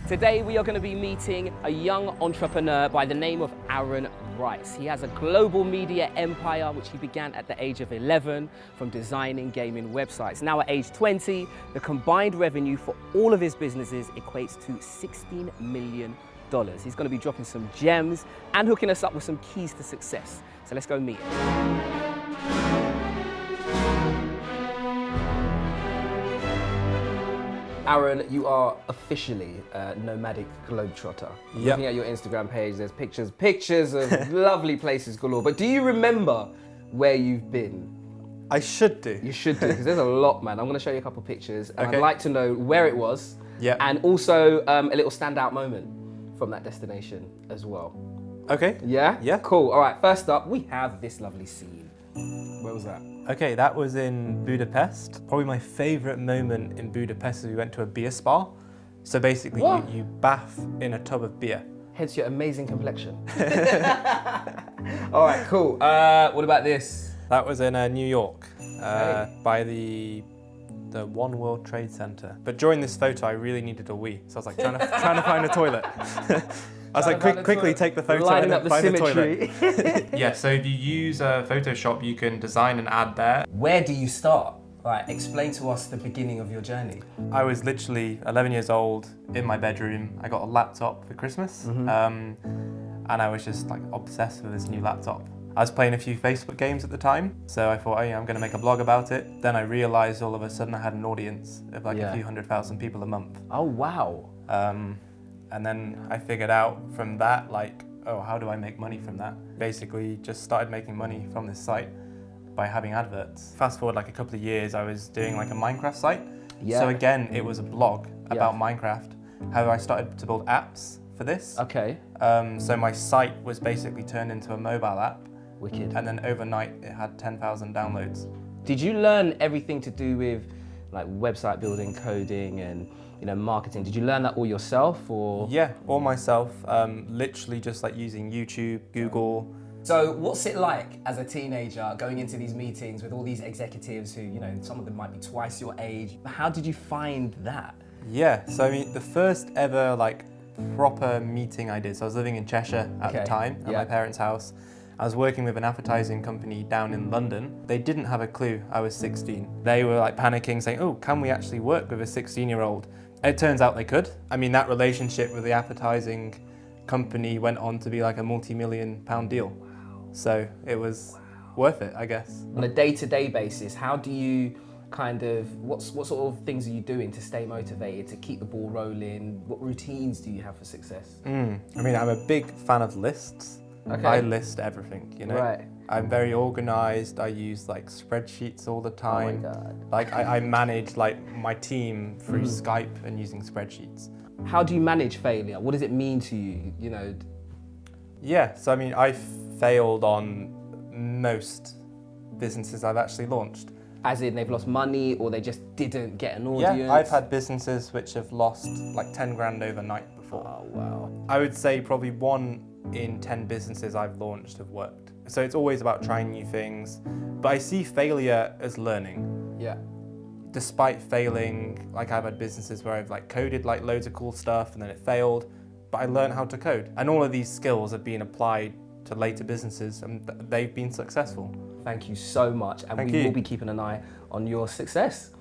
Today we are going to be meeting a young entrepreneur by the name of Arran Rice. He has a global media empire which he began at the age of 11 from designing gaming websites. Now at age 20, the combined revenue for all of his businesses equates to $16 million. He's going to be dropping some gems and hooking us up with some keys to success. So let's go meet him. Arran, you are officially a nomadic globetrotter. Yep. Looking at your Instagram page, there's pictures of lovely places galore. But do you remember where you've been? I should do. You should do, because there's a lot, man. I'm going to show you a couple of pictures, and Okay. I'd like to know where it was, Yep. and also a little standout moment from that destination as well. Okay. Yeah? Yeah. Cool. All right, first up, we have this lovely scene. Where was that? Okay, that was in Budapest. Probably my favorite moment in Budapest is we went to a beer spa. So basically you bath in a tub of beer. Hence your amazing complexion. All right, cool. What about this? That was in New York, by the One World Trade Center. But during this photo, I really needed a wee. So I was like trying to find a toilet. I was like, quickly take the photo and then find the toilet. Yeah, so if you use Photoshop, you can design an ad there. Where do you start? Right, explain to us the beginning of your journey. I was literally 11 years old in my bedroom. I got a laptop for Christmas, and I was just like obsessed with this new laptop. I was playing a few Facebook games at the time, so I thought, oh yeah, I'm going to make a blog about it. Then I realized all of a sudden I had an audience of like a few 100,000 people a month. Oh, wow. And then I figured out from that, like, oh, how do I make money from that? Basically just started making money from this site by having adverts. Fast forward like a couple of years, I was doing like a Minecraft site. Yeah. So again, it was a blog about Minecraft. However, I started to build apps for this. Okay. So my site was basically turned into a mobile app. Wicked. And then overnight, it had 10,000 downloads. Did you learn everything to do with like website building, coding, and marketing? Did you learn that all yourself, or? Yeah, all myself. Literally just like using YouTube, Google. So what's it like as a teenager going into these meetings with all these executives who, some of them might be twice your age? How did you find that? Yeah, so I mean, the first ever like proper meeting I did, so I was living in Cheshire at the time, at my parents' house. I was working with an advertising company down in London. They didn't have a clue I was 16. They were like panicking, saying, oh, can we actually work with a 16-year-old? It turns out they could. I mean, that relationship with the advertising company went on to be like a multi-million-pound deal. Wow. So it was worth it, I guess. On a day-to-day basis, how do you what sort of things are you doing to stay motivated, to keep the ball rolling? What routines do you have for success? I mean, I'm a big fan of lists. Okay. I list everything, Right. I'm very organized. I use like spreadsheets all the time. Oh my God. Like I manage like my team through Skype and using spreadsheets. How do you manage failure? What does it mean to you, Yeah, so I mean, I failed on most businesses I've actually launched. As in they've lost money or they just didn't get an audience? Yeah, I've had businesses which have lost like 10 grand overnight before. Oh, wow. I would say probably 1 in 10 businesses I've launched have worked. So it's always about trying new things, but I see failure as learning. Yeah. Despite failing, like I've had businesses where I've like coded like loads of cool stuff and then it failed, but I learned how to code. And all of these skills have been applied to later businesses and they've been successful. Thank you so much, and we will be keeping an eye on your success.